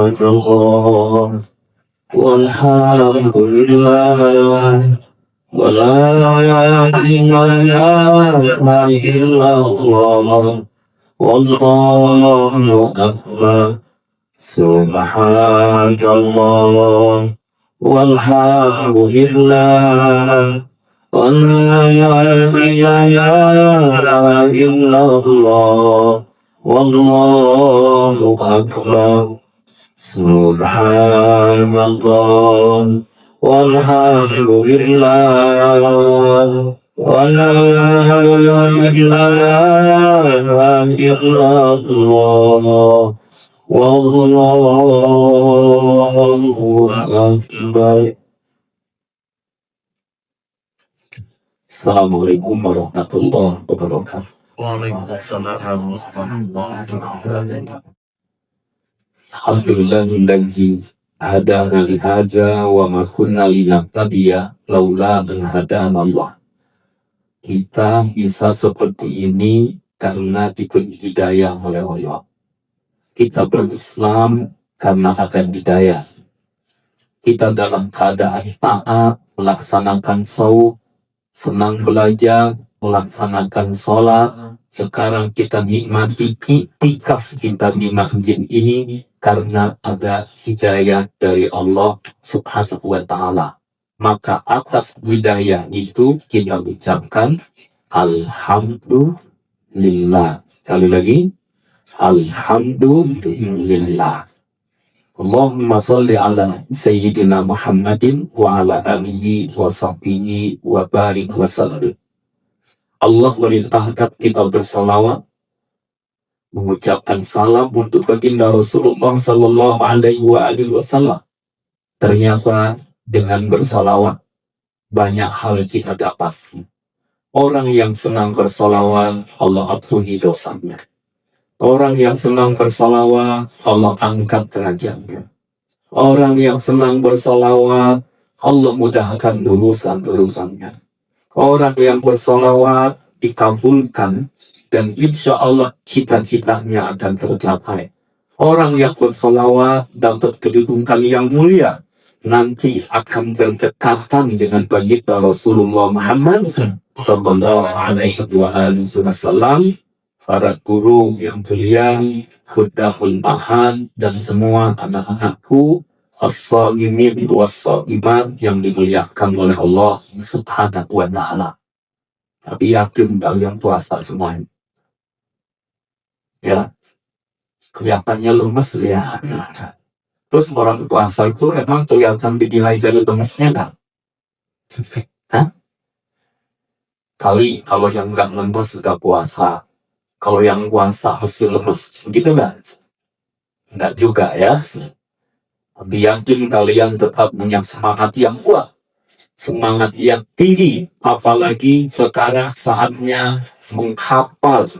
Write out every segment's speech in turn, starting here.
الله والحمد لله ولا إله إلا الله والله أكبر سبحان الله والحمد لله ولا إله إلا الله والله أكبر سبحان الله والحمد لله ولا إله إلا الله والله أكبر. Assalamualaikum warahmatullahi wabarakatuh. Waalaikumsalam warahmatullahi wabarakatuh. Alhamdulillahilladzi hadana lihadza wa ma kunna linahtadiya laula an hadana Allah. Kita bisa seperti ini karena diberi hidayah oleh Allah. Kita berislam karena ada hidayah. Kita dalam keadaan taat, melaksanakan shaum, senang belajar, melaksanakan sholat. Sekarang kita nikmati iktikaf kita di masjid ini karena ada hidayah dari Allah Subhanahu wa Ta'ala. Maka atas hidayah itu kita ucapkan Alhamdulillah. Sekali lagi, Alhamdulillah. Allahumma salli ala Sayyidina Muhammadin wa ala alihi wa sahbihi wa barik wa sallim. Allah merintahkan kita bersalawat, mengucapkan salam untuk baginda Rasulullah Sallallahu Alaihi Wasallam. Ternyata dengan bersalawat banyak hal kita dapat. Orang yang senang bersalawat, Allah ampuni dosanya. Orang yang senang bersalawat, Allah angkat derajatnya. Orang yang senang bersalawat, Allah mudahkan urusan-urusannya. Orang yang bersalawat dikabulkan dan insya Allah cita-citanya akan tercapai. Orang yang bersalawat dapat kedudukan yang mulia, nanti akan berdekatan dengan baginda Rasulullah Muhammad Sallallahu Alaihi Wasallam. Para guru yang mulia, Khudahul Mahan, dan semua anak-anakku as-salimin was-salimat yang dimuliakan oleh Allah Subhanahu wa Ta'ala. Tapi yakin kalian puasa semuanya. Ya, kelihatannya lemes ya. Terus orang puasa itu emang kelihatan dinilai dari lemesnya kan? Hah? Kali kalau yang nggak lemes sudah puasa. Kalau yang puasa hasil lemes, gitu nggak? Nggak juga ya. Tapi yakin kalian tetap punya semangat yang kuat, semangat yang tinggi. Apalagi sekarang saatnya menghafal,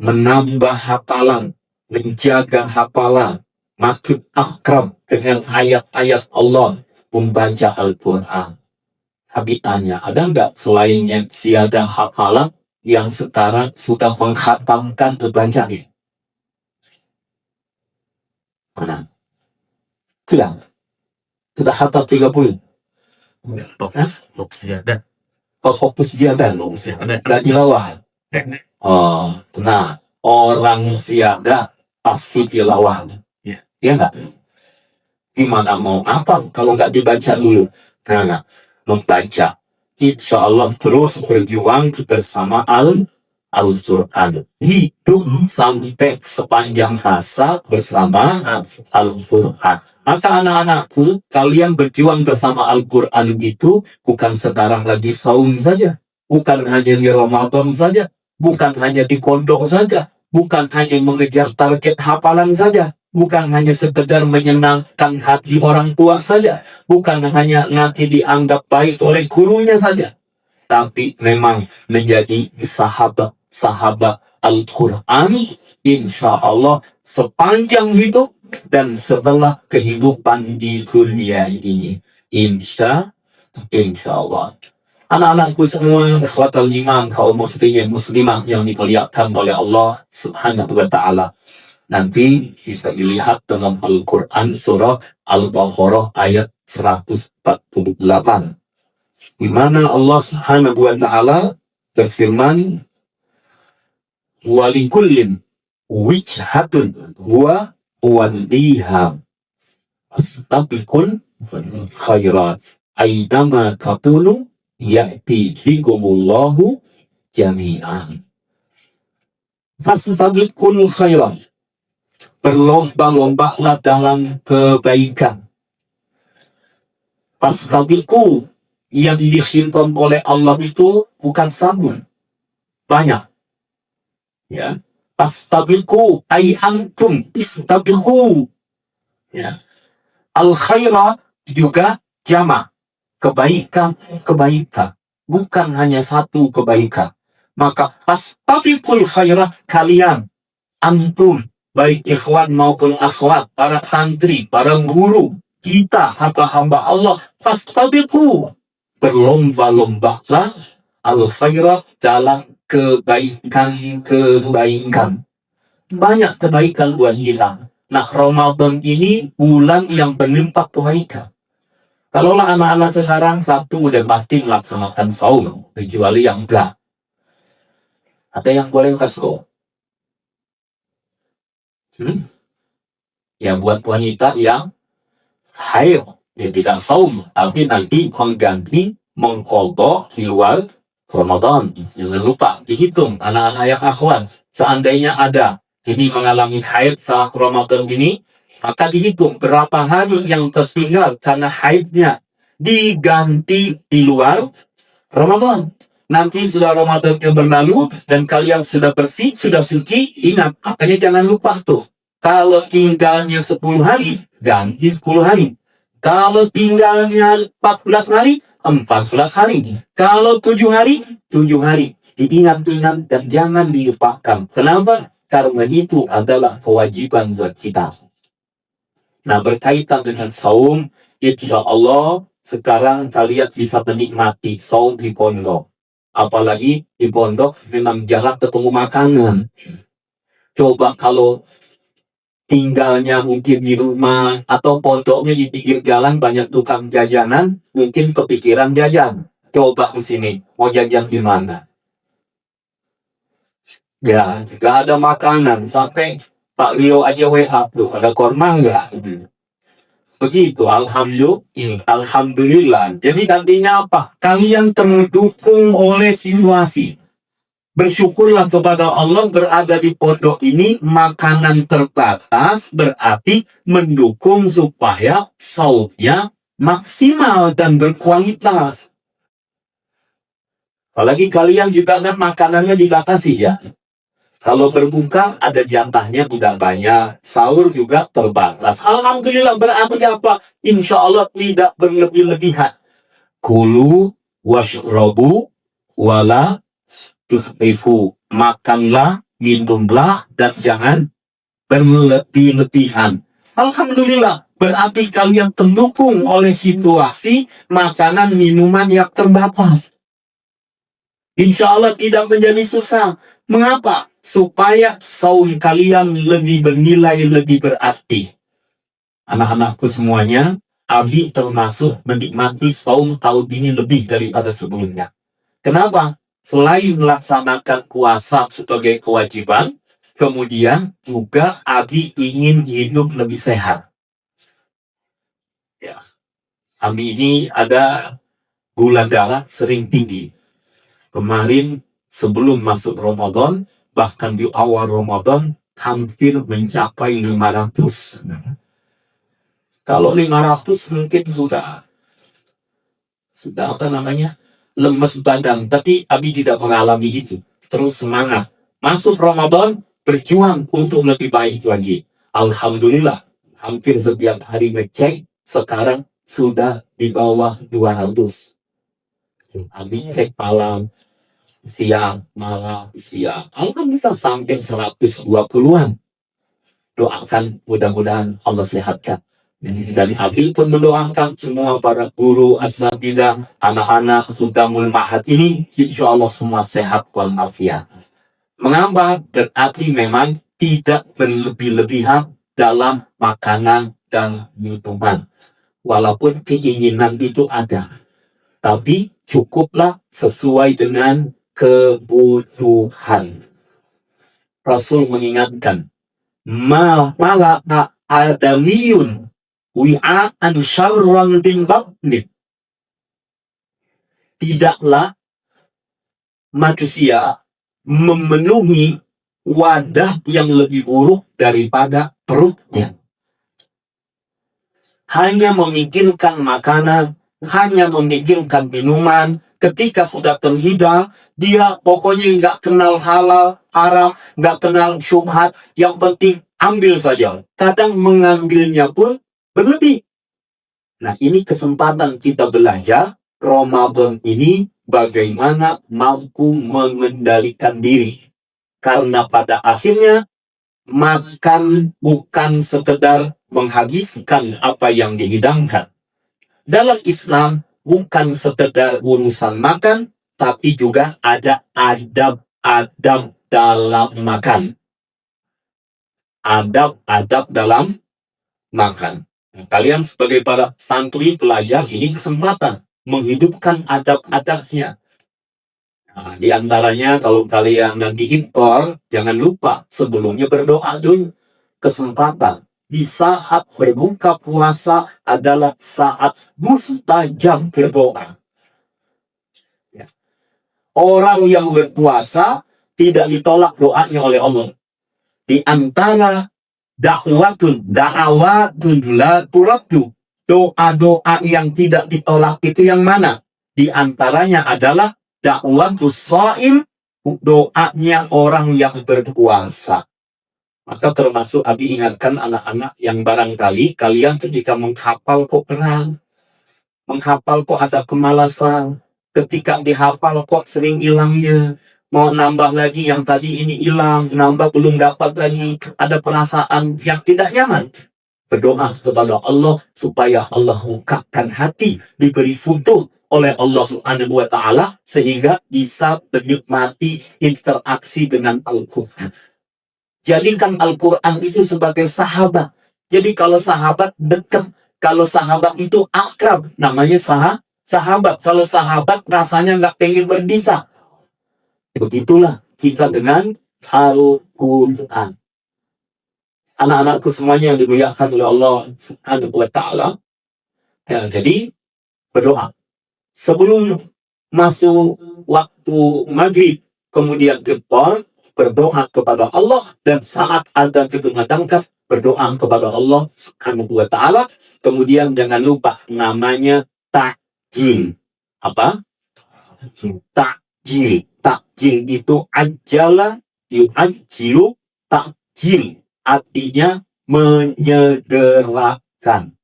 menambah hafalan, menjaga hafalan, makin akrab dengan ayat-ayat Allah, membaca Al-Quran. Habis tanya, ada nggak selain yang siada hafalan yang sekarang sudah menghatamkan bacanya? Mana? Sudah. Sudah khatam 30. Fokus ada. Oh, fokus ziyadah. Nggak tilawah. Oh, nah. Orang ziyadah pasti tilawah. Ya. Ya nggak? Gimana mau apa kalau nggak dibaca dulu? Nah, membaca. Insya Allah terus berjuang bersama Al-Quran. Hidup sampai sepanjang masa bersama Al-Quran. Maka anak-anakku, kalian berjuang bersama Al-Quran itu bukan sekarang lagi saum saja. Bukan hanya di Ramadan saja. Bukan hanya di pondok saja. Bukan hanya mengejar target hafalan saja. Bukan hanya sekedar menyenangkan hati orang tua saja. Bukan hanya nanti dianggap baik oleh gurunya saja. Tapi memang menjadi sahabat Al-Quran, insya Allah sepanjang hidup dan setelah kehidupan di dunia ini. Insya Allah. Anak-anakku semua, ikhwatal iman, kaum muslimin muslimah yang dimuliakan oleh Allah Subhanahu wa Ta'ala. Nanti bisa dilihat dalam Al-Quran surah Al-Baqarah ayat 148. Di mana Allah Subhanahu wa Ta'ala berfirman, walikullin wijhatun huwa waliha astabiqul khairat aidama takunu ya'ti bikumullahu jami'an. Fastabiqul khairat, berlomba-lombalah dalam kebaikan. Fastabiqu, yang dihimpun oleh Allah itu bukan satu, banyak. Ya, fastabiqu ay antum istabiqu. Ya, al khairat juga jama', kebaikan, bukan hanya satu kebaikan. Maka fastabiqul khairat, kalian, antum, baik ikhwan maupun akhwat, para santri, para guru, kita, hamba-hamba Allah, fastabiqu, berlomba-lombalah al khairat dalam kebaikan. Banyak kebaikan buat kita. Nah, Ramadan ini bulan yang berlimpah kebaikan. Kalaulah anak-anak sekarang satu udah pasti melaksanakan saum, kecuali yang enggak. Ada yang boleh kasih? Ya, buat wanita yang haid, dia tidak saum, tapi nanti mengganti, mengqadha di luar Ramadan. Jangan lupa dihitung anak-anak yang akhwat. Seandainya ada ini mengalami haid saat Ramadan ini, maka dihitung berapa hari yang tertinggal karena haidnya, diganti di luar Ramadan. Nanti sudah Ramadan yang berlalu dan kalian sudah bersih, sudah suci, ingat, makanya jangan lupa tuh. Kalau tinggalnya 10 hari, ganti 10 hari. Kalau tinggalnya 14 hari, 14 hari. Kalau 7 hari, 7 hari. Diingat-ingat dan jangan dilupakan. Kenapa? Karena itu adalah kewajiban buat kita. Nah, berkaitan dengan saum, insya Allah sekarang kalian bisa menikmati saum di pondok. Apalagi di pondok memang jarang ketemu makanan. Coba kalau tinggalnya mungkin di rumah atau pondoknya di pinggir jalan banyak tukang jajanan, mungkin kepikiran jajan. Coba di sini, mau jajan di mana? Ya, jika ada makanan sampai Pak Rio aja WA tuh, ada korma enggak? Begitu, alhamdulillah. Jadi nantinya apa? Kalian terdukung oleh situasi. Bersyukurlah kepada Allah berada di pondok ini, makanan terbatas, berarti mendukung supaya saumnya maksimal dan berkualitas. Apalagi kalian juga kan makanannya dibatasi ya. Kalau berbuka ada jatahnya tidak banyak, sahur juga terbatas. Alhamdulillah, berarti apa? Insya Allah tidak berlebih-lebihan. Kulu washrabu wala tusrifu. Makanlah, minumlah, dan jangan berlebih-lebihan. Alhamdulillah, berarti kalian terdukung oleh situasi makanan minuman yang terbatas. Insya Allah tidak menjadi susah. Mengapa? Supaya saum kalian lebih bernilai, lebih berarti. Anak-anakku semuanya, Abi termasuk menikmati saum tahun ini lebih daripada sebelumnya. Kenapa? Selain melaksanakan puasa sebagai kewajiban, kemudian juga Abi ingin hidup lebih sehat. Ya. Abi ini ada gula darah sering tinggi. Kemarin sebelum masuk Ramadan, bahkan di awal Ramadan, hampir mencapai 500. Kalau 500 mungkin sudah lemes badan. Tapi Abi tidak mengalami itu. Terus semangat. Masuk Ramadan, berjuang untuk lebih baik lagi. Alhamdulillah, hampir setiap hari ngecek, sekarang sudah di bawah 200. Abi cek malam, siang, malam, siang. Alhamdulillah sampai 120-an. Doakan mudah-mudahan Allah sehatkan. Dan Abi pun mendoakan semua para guru, asatidzah, anak-anak Khudamul Ma'had ini, insya Allah semua sehat walafiat. Mengapa? Berarti memang tidak berlebih-lebihan dalam makanan dan minuman. Walaupun keinginan itu ada, tapi cukuplah sesuai dengan kebutuhan. Rasul mengingatkan, mala'a adamiyun wi'a'an syarran bin batnin. Tidaklah manusia memenuhi wadah yang lebih buruk daripada perutnya. Hanya memikirkan makanan, hanya memikirkan minuman. Ketika sudah terhidang, dia pokoknya nggak kenal halal, haram, nggak kenal syubhat. Yang penting ambil saja. Kadang mengambilnya pun berlebih. Nah, ini kesempatan kita belajar Ramadan ini bagaimana mampu mengendalikan diri. Karena pada akhirnya makan bukan sekedar menghabiskan apa yang dihidangkan. Dalam Islam bukan sekedar urusan makan, tapi juga ada adab-adab dalam makan. Adab-adab dalam makan. Nah, kalian sebagai para santri pelajar, ini kesempatan menghidupkan adab-adabnya. Nah, di antaranya kalau kalian nanti iftar, jangan lupa sebelumnya berdoa dulu. Kesempatan di saat berbuka puasa adalah saat mustajab berdoa. Ya. Orang yang berpuasa tidak ditolak doanya oleh Allah. Di antara da'watun la turaddu, doa-doa yang tidak ditolak itu yang mana? Di antaranya adalah da'watus shaim, doanya orang yang berpuasa. Maka termasuk Abi ingatkan anak-anak yang barangkali kalian ketika menghafal kok perang, menghafal kok ada kemalasan, ketika dihafal kok sering hilangnya, mau nambah lagi yang tadi ini hilang, nambah belum dapat lagi, ada perasaan yang tidak nyaman. Berdoa kepada Allah supaya Allah bukakan hati, diberi futuh oleh Allah Subhanahu wa Ta'ala, sehingga bisa menikmati interaksi dengan Al-Quran. Jadikan Al-Quran itu sebagai sahabat. Jadi kalau sahabat dekat, kalau sahabat itu akrab, namanya sahabat. Kalau sahabat rasanya nggak pengen berpisah. Begitulah kita dengan Al-Quran. Anak-anakku semuanya yang dimuliakan oleh Allah Subhanahu wa Ta'ala. Ya, jadi berdoa. Sebelum masuk waktu maghrib, kemudian iftar, berdoa kepada Allah, dan saat ada kedumadangkan berdoa kepada Allah Subhanahu wa Ta'ala. Kemudian jangan lupa namanya takjil. Apa? Takjil. Takjil itu ajala yu'ajjilu, takjil artinya menyegerakan.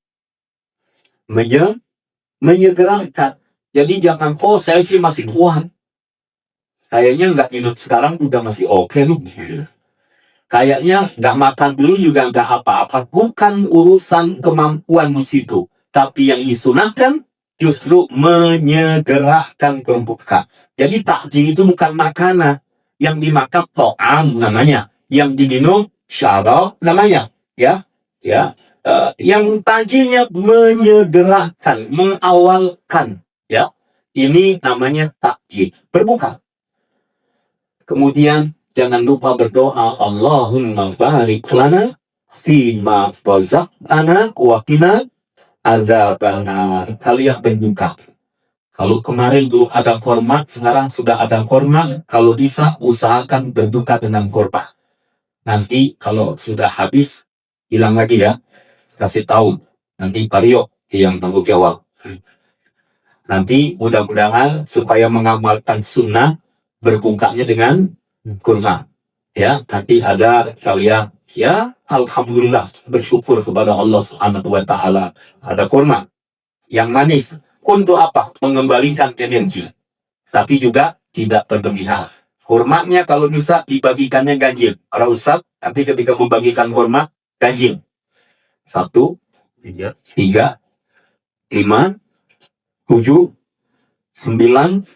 Menyegerakan. Jadi jangan, oh saya sih masih kuat, kayaknya nggak hidup sekarang udah masih oke loh. Kayaknya nggak makan dulu juga nggak apa-apa. Bukan urusan kemampuan di situ, tapi yang disunahkan justru menyegerakan berbuka. Jadi takjil itu bukan makanan, yang dimakan to'am namanya, yang diminum syarab namanya, ya. Yang takjilnya menyegerakan, mengawalkan, ya. Ini namanya takjil, berbuka. Kemudian jangan lupa berdoa, Allahumma barik lana fima razaqtana wa qina adzabannar. Kalian berbuka. Kalau kemarin belum ada korma, sekarang sudah ada korma. Kalau bisa usahakan berbuka dengan korma. Nanti kalau sudah habis, hilang lagi ya. Kasih tahu. Nanti Pak Rio yang tanggung jawab. Nanti mudah-mudahan supaya mengamalkan sunnah, berbukanya dengan kurma. Ya, nanti ada kalian, ya, alhamdulillah, bersyukur kepada Allah Subhanahu wa Ta'ala. Ada kurma yang manis. Untuk apa? Mengembalikan energi. Tapi juga tidak berlebihan. Kurmanya kalau bisa dibagikannya ganjil. Para ustaz, nanti ketika membagikan kurma, ganjil. 1, 3, 5, 7, 9,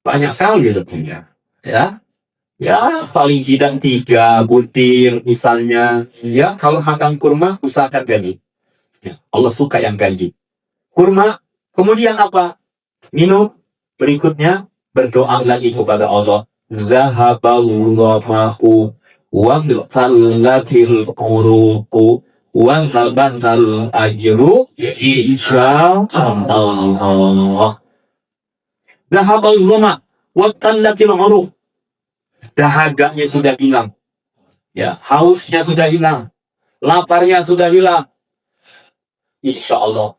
banyak kali lebihnya, ya. Ya, paling tidak 3 butir misalnya. Ya, kalau makan kurma, usahakan ganti. Ya, Allah suka yang ganti. Kurma, kemudian apa? Minum. Berikutnya, berdoa lagi kepada Allah. Zahaballahu ma'u wa biqallatil quruqu wa zabantal ajru insyaallah. Zahaballahu ma' wa qallatil quruq. Dahaganya sudah hilang. Ya, hausnya sudah hilang. Laparnya sudah hilang. Insya Allah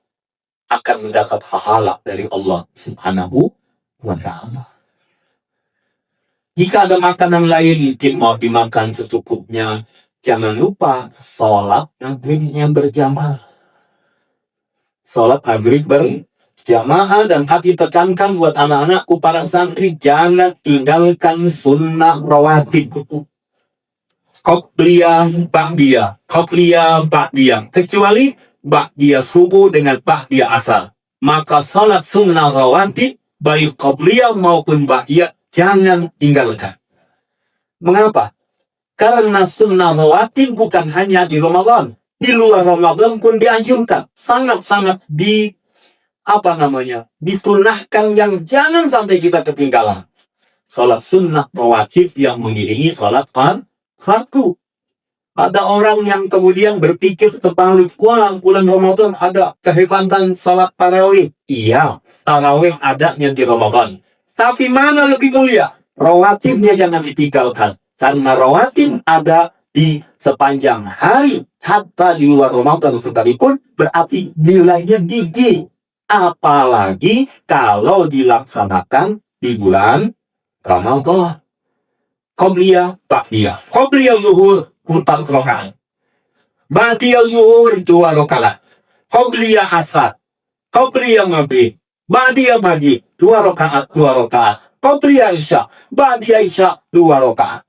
akan mendapat pahala dari Allah Subhanahu wa ta'ala. Jika ada makanan lain mungkin mau dimakan secukupnya, jangan lupa sholat maghribnya berjamaah. Sholat maghrib berjamaah, dan hati tekankan buat anak-anakku para santri, jangan tinggalkan sunnah rawatib. Qobliyah, ba'diyah, qobliyah, ba'diyah, kecuali ba'diyah subuh dengan ba'diyah asar. Maka salat sunnah rawatib baik qobliyah maupun ba'diyah jangan tinggalkan. Mengapa? Karena sunnah rawatib bukan hanya di Ramadan, di luar Ramadan pun dianjurkan. Sangat-sangat disunahkan yang jangan sampai kita ketinggalan. Salat sunnah rawatib yang mengiringi salat fardu. Ada orang yang kemudian berpikir terbalik, wah bulan Ramadan ada kehebatan salat tarawih. Iya, tarawih adanya di Ramadan. Tapi mana lebih mulia? Rawatibnya jangan ditinggalkan. Karena rawatib ada di sepanjang hari, hatta di luar Ramadan sekalipun, berarti nilainya tinggi. Apalagi kalau dilaksanakan di bulan Ramadan. Qobliyah, ba'diyah. Qobliyah zuhur 4 rakaat. Ba'diyah zuhur 2 rakaat. Qobliyah asar. Qobliyah maghrib. Ba'diyah maghrib 2 rakaat, 2 rakaat. Qobliyah isya. Ba'diyah isya 2 rakaat.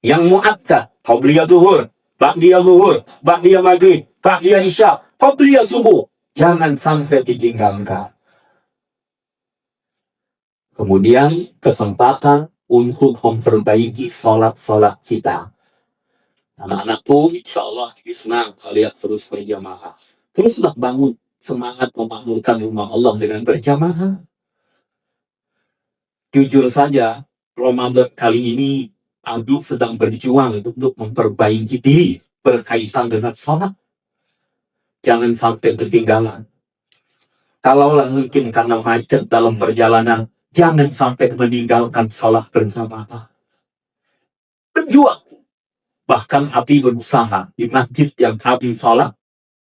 Yang muakkad, qobliyah zuhur, ba'diyah zuhur, ba'diyah maghrib, ba'diyah isya, qobliyah subuh. Jangan sampai ditinggalkan. Kemudian kesempatan untuk memperbaiki sholat-sholat kita. Anak-anakku, insya Allah senang kalian terus berjamaah. Teruslah bangun semangat memakmurkan rumah Allah dengan berjamaah. Jujur saja, Ramadan kali ini Abi sedang berjuang untuk memperbaiki diri berkaitan dengan sholat. Jangan sampai ketinggalan. Kalaulah mungkin karena macet dalam perjalanan, jangan sampai meninggalkan sholat berjamaah. Berjuang. Bahkan Abi berusaha di masjid yang Abi sholat,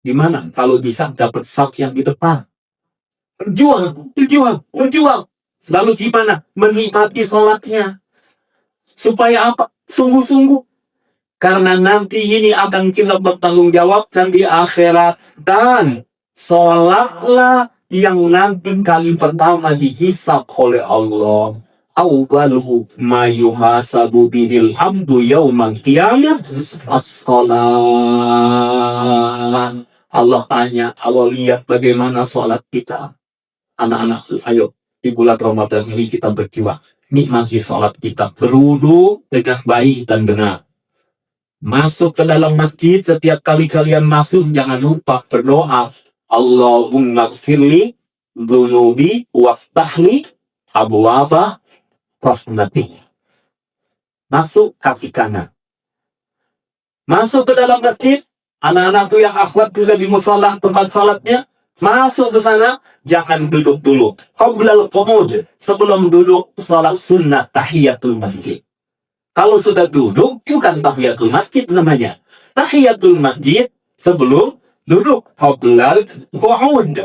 di mana kalau bisa dapat saf yang di depan. Berjuang, berjuang, berjuang. Lalu gimana? Menikmati sholatnya. Supaya apa? Sungguh-sungguh. Karena nanti ini akan kita bertanggung jawabkan di akhirat. Dan sholatlah yang nanti kali pertama dihisab oleh Allah. Awwaluhu ma yuhasabu bihil abdu yaumal qiyamah as-sholat. Allah tanya, Allah lihat bagaimana sholat kita. Anak-anakku, ayo di bulan Ramadan ini kita berjuang. Nikmati sholat kita, berwudu dengan baik dan benar. Masuk ke dalam masjid, setiap kali kalian masuk jangan lupa berdoa, Allahumma gfirli dzunubi waftahli abwaaba rahmatik. Masuk kaki kanan. Masuk ke dalam masjid, anak-anakku yang akhwat juga di musola tempat salatnya, masuk ke sana, jangan duduk dulu. Qoblal qumud, sebelum duduk salat sunnah tahiyatul masjid. Kalau sudah duduk, bukan tahiyatul masjid namanya. Tahiyatul masjid sebelum duduk. Qoblal qumud.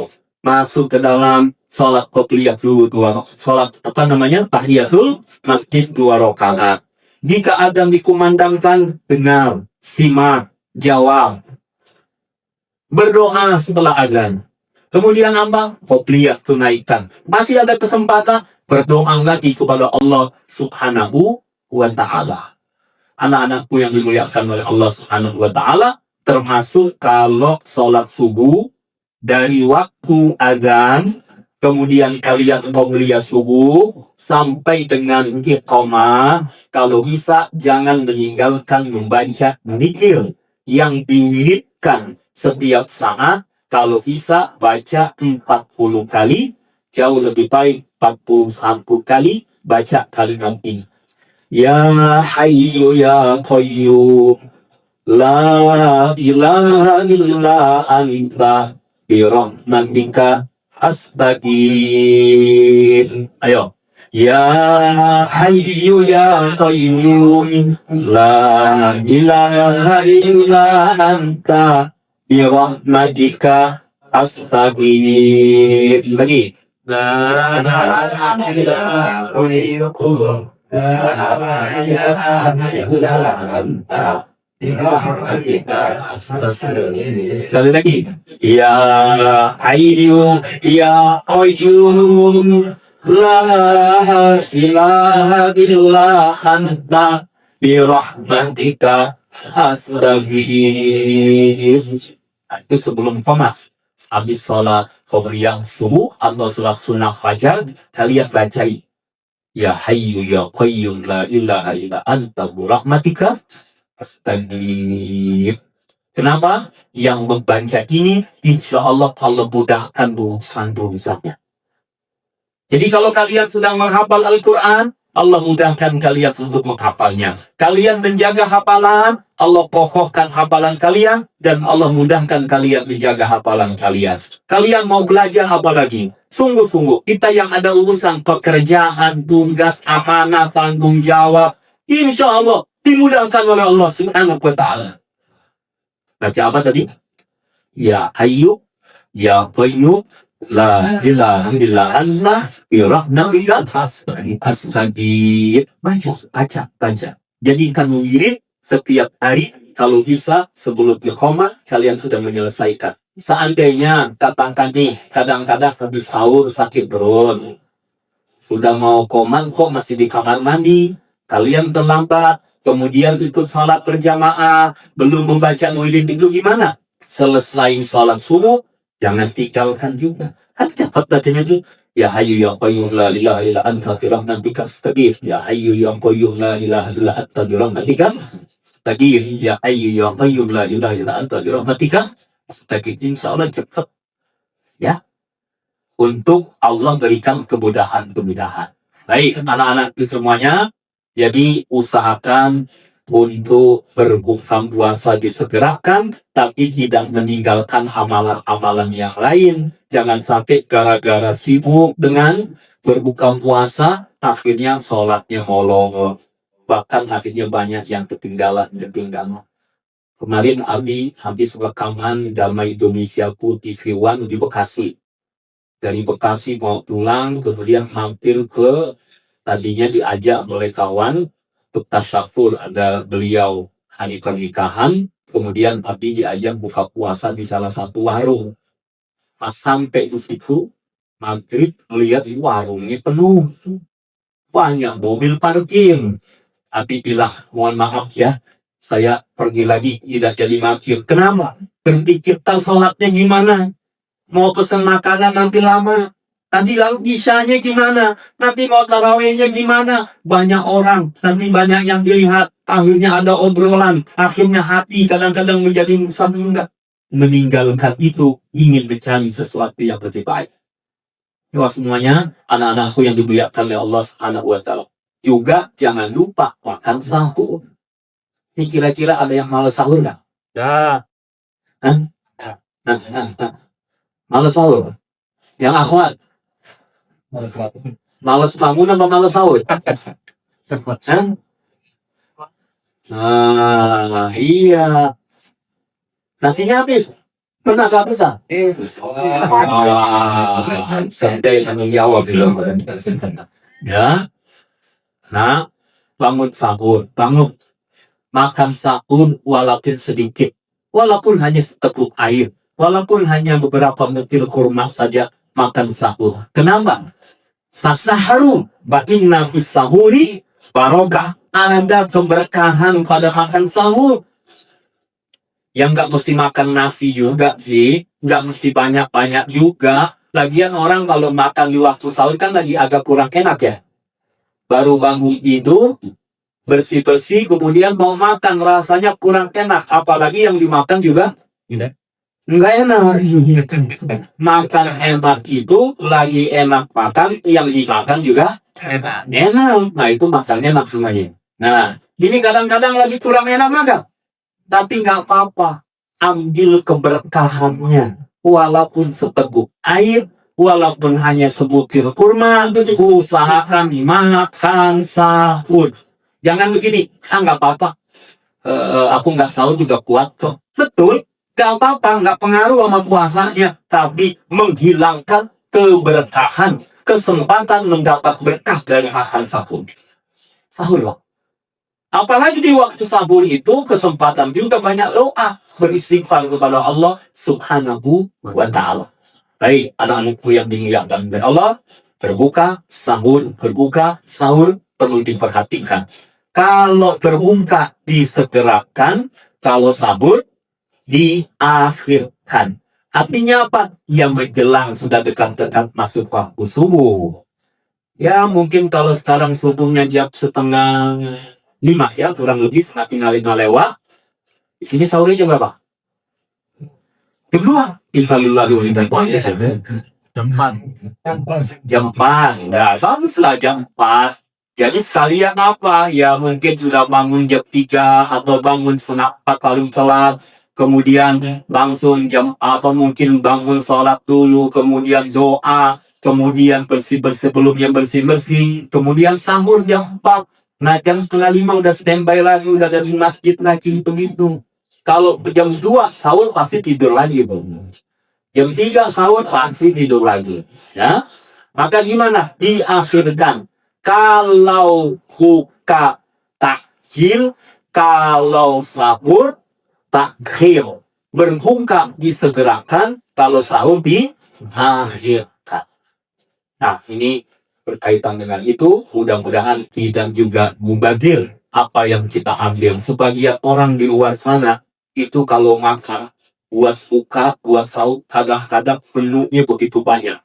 Masuk ke dalam salat qobliyah dulu, salat tahiyatul masjid 2 rakaat. Jika ada dikumandangkan, dengar, simak, jawab. Berdoa setelah azan. Kemudian apa? Qobliyah tunaikan. Masih ada kesempatan, berdoa lagi kepada Allah Subhanahu wa ta'ala. Anak-anakku yang dimuliakan oleh Allah Subhanahu wa ta'ala, termasuk kalau sholat subuh dari waktu azan kemudian kalian qobliyah subuh sampai dengan iqamah. Kalau bisa jangan meninggalkan membaca zikir yang diwiridkan setiap saat. Kalau bisa baca 40 kali, jauh lebih baik 41 kali baca kalimat ini. Ya Hayyu Ya Qayyum La ilaha illa anta birahmatika astaghfir. Ayo. Ya Hayyu Ya Qayyum La ilaha illa anta birahmatika astaghfir. Lagi. La ilaha illa anta. Sekali lagi. Ya Hayyu Ya Qayyum La ilaha illa anta birahmatika astaghfir. Itu sebelum qomat. Habis sholat qobliyah subuh atau sholat sunnah fajar, kalian bacai Ya Hayyu Ya Qayyum La ilaha illa anta birahmatika astaghfir. Kenapa? Yang membaca ini insya Allah mudahkan urusan-urusannya. Jadi kalau kalian sedang menghafal Al-Quran, Allah mudahkan kalian untuk menghafalnya. Kalian menjaga hafalan, Allah kokohkan hafalan kalian, dan Allah mudahkan kalian menjaga hafalan kalian. Kalian mau belajar apa lagi? Sungguh-sungguh, kita yang ada urusan pekerjaan, tugas, amanah, tanggung jawab, insya Allah dimudahkan oleh Allah Subhanahu wa Ta'ala. Baca apa tadi? Ya Hayyu Ya Qayyum La ilaha illa anta birahmatika astaghfir. Baca. Jadikan wirid setiap hari. Kalau bisa sebelum iqamah kalian sudah menyelesaikan. Seandainya katakan nih, kadang-kadang habis sahur sakit perut, sudah mau qomat kok masih di kamar mandi, kalian terlambat, kemudian ikut sholat berjamaah, belum membaca wirid itu gimana? Selesai sholat subuh, jangan tinggalkan juga. Kan cepat bacanya itu. Ya Hayyu Ya Qayyum La ilaha illa anta birahmatika astaghfir. Ya Hayyu Ya Qayyum La ilaha illa anta birahmatika astaghfir. Ya Hayyu Ya Qayyum La ilaha illa anta birahmatika astaghfir. Insya Allah cepat. Ya. Untuk Allah berikan kemudahan-kemudahan. Baik, anak-anak semuanya. Jadi usahakan untuk berbuka puasa disegerakan, tapi tidak meninggalkan amalan-amalan yang lain. Jangan sampai gara-gara sibuk dengan berbuka puasa, akhirnya sholatnya molor. Bahkan akhirnya banyak yang ketinggalan. Kemarin Abi habis rekaman Damai Indonesiaku TV One di Bekasi. Dari Bekasi mau pulang, kemudian mampir ke, tadinya diajak oleh kawan untuk tasyafur, ada beliau hari pernikahan, kemudian Abi diajak buka puasa di salah satu warung. Pas sampai di situ, maghrib lihat warungnya penuh, banyak mobil parkir. Abi bilang, mohon maaf ya, saya pergi lagi, tidak jadi parkir. Kenapa? Berpikir tak sholatnya gimana? Mau pesan makanan nanti lama. Nanti lalu isyanya gimana? Nanti mau tarawihnya gimana? Banyak orang, nanti banyak yang dilihat. Akhirnya ada obrolan. Akhirnya hati kadang-kadang menjadi meninggalkan. Meninggalkan itu, ingin mencari sesuatu yang lebih baik. Ya semuanya, anak-anakku yang dimuliakan oleh Allah Subhanahu wa Ta'ala. Juga jangan lupa makan sahur. Ini kira-kira ada yang malas sahur nggak? Ya. Malas sahur. Yang akhwat. Malas bangun apa malas sahur? Iya. Nasinya habis. Pernah gak bisa? Sampai menjawab belum. Ya. Nah, bangun sahur. Bangun. Makan sahur walaupun sedikit. Walaupun hanya seteguk air. Walaupun hanya beberapa butir kurma saja. Makan sahur. Kenapa? Tasaharu ba'inna fis sahuri barokah. Ada keberkahan pada makan sahur. Yang gak mesti makan nasi juga sih. Gak mesti banyak-banyak juga. Lagian orang kalau makan di waktu sahur kan lagi agak kurang enak ya. Baru bangun tidur, bersih-bersih, kemudian mau makan, rasanya kurang enak. Apalagi yang dimakan juga nggak enak. Makan enak itu lagi enak makan, yang dimakan juga enak. Nah itu makannya enak semuanya. Nah ini kadang-kadang lagi kurang enak makan, tapi nggak apa-apa. Ambil keberkahannya, walaupun seteguk air, walaupun hanya sebutir kurma, usahakan makan sahur. Jangan begini, nggak apa-apa. Aku nggak sahur juga kuat kok. Betul, nggak apa-apa, nggak pengaruh sama puasanya, tapi menghilangkan keberkahan, kesempatan mendapat berkah dari makan sahur. Sahur loh. Apalagi di waktu sahur itu kesempatan juga banyak doa, beristighfar kepada Allah Subhanahu wa Ta'ala. Baik, anak-anakku yang dimuliakan oleh Allah, berbuka sahur perlu diperhatikan. Kalau berbuka disegerakan, kalau sahur diakhirkan. Artinya apa? Yang menjelang sudah dekat-dekat masuk waktu subuh. Ya mungkin kalau sekarang subuhnya jam 4:30 ya, kurang lebih setengah 5 lewat. Di sini sahurnya jam berapa? Jam 2. Jam 4. Nah, baguslah jam 4. Jadi sekalian apa? Ya mungkin sudah bangun jam 3 atau bangun setengah 4 paling telat. Kemudian langsung jam apa mungkin bangun sholat dulu, kemudian doa, kemudian bersih-bersih, sebelumnya bersih-bersih, kemudian sahur jam 4. Nah jam 4:30 udah standby lagi, udah dari masjid lagi, begitu. Kalau jam 2 sahur pasti tidur lagi, Bang. Jam 3 sahur pasti tidur lagi. Ya, maka gimana? Diakhirkan. Kalau buka takjil, kalau sahur takhir. Berbuka disegerakan, kalau sahur diakhirkan. Nah, ini berkaitan dengan itu, mudah-mudahan kita juga mubazir apa yang kita ambil. Sebagian orang di luar sana itu kalau makan buat buka, buat sahur, kadang-kadang menunya begitu banyak.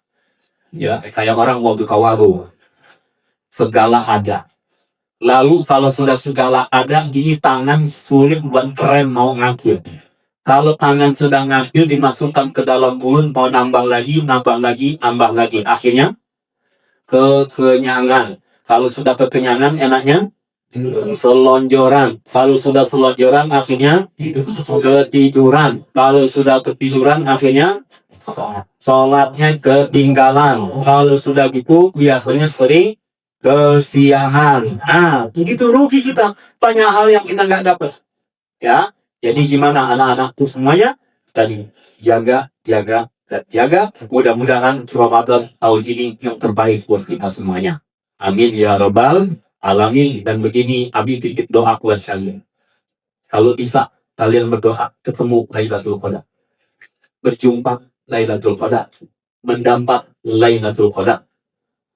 Ya, kayak orang mau buka warung, segala ada. Lalu kalau sudah segala ada, gini tangan sulit buat rem mau ngambil. Kalau tangan sudah ngambil, dimasukkan ke dalam mulut, mau nambah lagi, nambah lagi, nambah lagi. Akhirnya kekenyangan. Kalau sudah kekenyangan, enaknya selonjoran. Kalau sudah selonjoran, akhirnya ketiduran. Kalau sudah ketiduran, akhirnya sholatnya ketinggalan. Kalau sudah gitu, biasanya sering kesiangan. Nah, begitu rugi kita. Banyak hal yang kita nggak dapat. Ya, jadi gimana anak-anakku semuanya? Tadi jaga, jaga, dan jaga. Mudah-mudahan Ramadan tahun ini yang terbaik buat kita semuanya. Amin ya Rabbal Alamin. Dan begini, Abi titip doa buat kalian. Kalau bisa, kalian berdoa ketemu Lailatul Qadar. Berjumpa Lailatul Qadar. Mendapat Lailatul Qadar.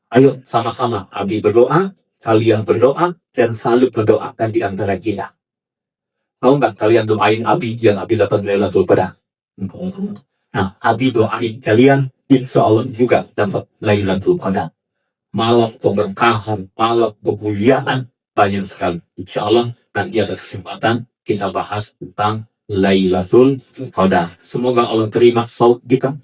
Ayo sama-sama Abi berdoa, kalian berdoa, dan selalu berdoakan di antara kita. Mau nggak kalian doain Abi biar Abi dapat Lailatul Qadar? Nah, Abi doain kalian, insya Allah juga dapat Lailatul Qadar. Malam keberkahan, malam kemuliaan, banyak sekali. Insya Allah nanti ada kesempatan kita bahas tentang Lailatul Qadar. Semoga Allah terima salat kita,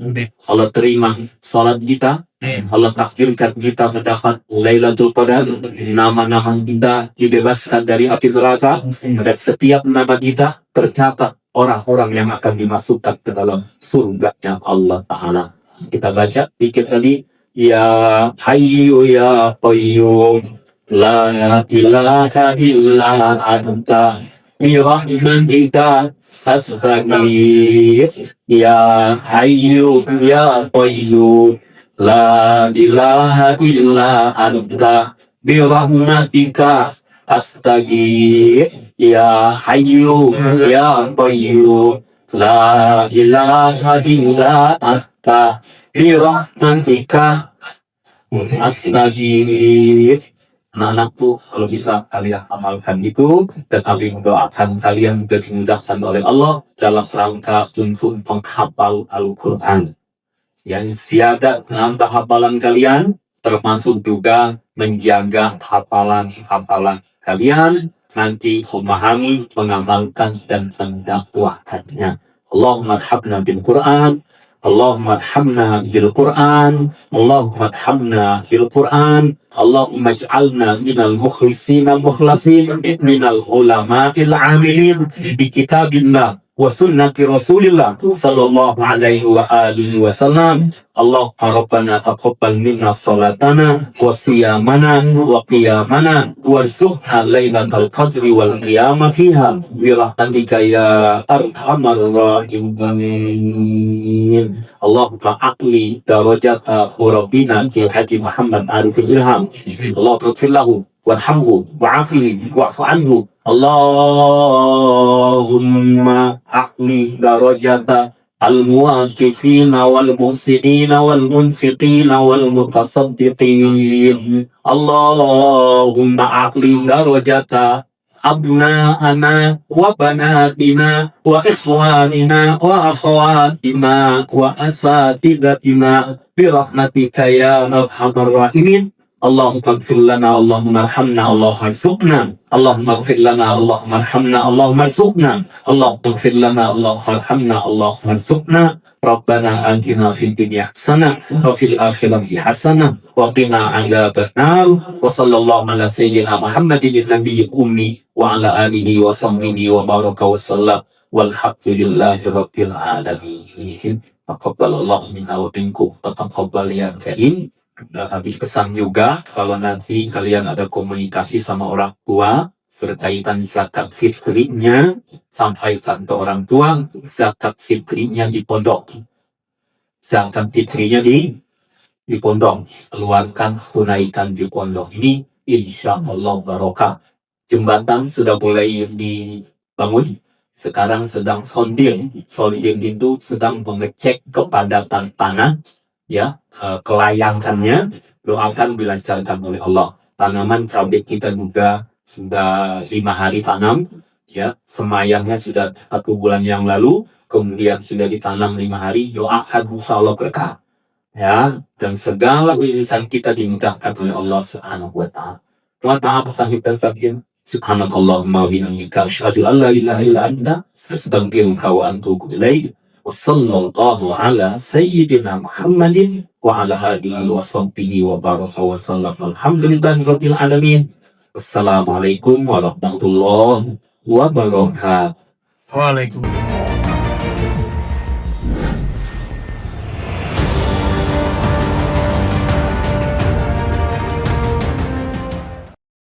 Allah terima salat kita, Allah takdirkan kita mendapat Lailatul Qadar. Nama-nama kita dibebaskan dari api neraka, dan setiap nama kita tercatat orang-orang yang akan dimasukkan ke dalam surga-Nya Allah Ta'ala. Kita baca dikit tadi. Ya Hayyu Ya Qayyum, La ilaha illa anta, birahmatika astaghfir. Ya Hayyu Ya Qayyum, La ilaha illa anta, birahmatika astaghfir. Ya Hayyu Ya Qayyum, La ilaha illa anta, birahmatika astaghfir. Anak-anakku, kalau bisa kalian amalkan itu, dan Abi mendoakan kalian dimudahkan oleh Allah dalam rangka untuk menghafal Al-Quran. yang siada menambah hafalan kalian, termasuk juga menjaga hafalan-hafalan kalian, nanti memahami, mengamalkan, dan mendakwahkannya. Allahumma arhamna bil Quran, Allahumma arhamna bil Quran, Allahumma arhamna bil Quran, Allahumma ij'alna minal mukhlisina al-mukhlasin, minal ulama'il amilin bi kitabillah wa sunnati Rasulillah sallallahu alaihi wa alihi wasallam. Allahumma rabbana taqabbal minna salatana wa siyamana wa qiyamana warzuqna lailatal qadri wal qiyamah fiha bi rahmatika ya arhamar rahimin. Allahumma aqli darajata rabbina fi Haji Muhammad Arif Ilham. Allahumma ighfir lahu warhamhu wa'afihi wa'fu anhu. Allahumma aqli darajata al-muwaqifina wal-muhsinina wal-munfiqina wal-mutasaddiqin. Allahumma aqli darajata abna'ana wa banatina wa ikhwanina wa akhawatina wa asatidatina birahmatika ya arhamar rahimin. Allahumma ighfir lana, Allahumma arhamna, Allahumma arzuqna. Allahumma ighfir lana, Allahumma arhamna, Allahumma arzuqna. Allahumma ighfir lana, Allahumma arhamna, Allahumma arzuqna. Rabbana atina fid dunya hasanah wa fil akhirati hasanah wa qina adzaban nar. Wa sallallahu ala sayyidina Muhammadin nabiyil ummi wa ala alihi wa sahbihi wa baraka wa sallam. Walhamdulillahi rabbil alamin. Taqabbalallahu minna wa minkum wa taqabbal ya karim. Habis pesan juga, kalau nanti kalian ada komunikasi sama orang tua berkaitan zakat fitrinya, sampaikan ke orang tua zakat fitrinya di pondok. Zakat fitrinya di pondok, keluarkan, tunaikan di pondok. Ini insya Allah barokah. Jembatan sudah mulai dibangun. Sekarang sedang sonding itu sedang mengecek kepadatan tanah, ya, kelayakannya. Doakan dilancarkan oleh Allah. Tanaman cabai kita juga sudah 5 hari tanam, ya, semayangnya sudah 1 bulan yang lalu, kemudian sudah ditanam 5 hari. Doakan insya Allah berkah, ya, dan segala urusan kita dimudahkan oleh Allah Subhanahu wa Ta'ala. Mohon maaf lahir dan batin. Subhanakallahumma wa bihamdika asyhadu an la ilaha illa anta astaghfiruka wa atubu ilaik. Wassallallahu ala sayyidina Muhammadin wa ala alihi wa sahbihi wa baraka wa sallam. Alhamdulillahi rabbil alamin. Wassalamualaikum warahmatullahi wabarakatuh. Waalaikumsalam.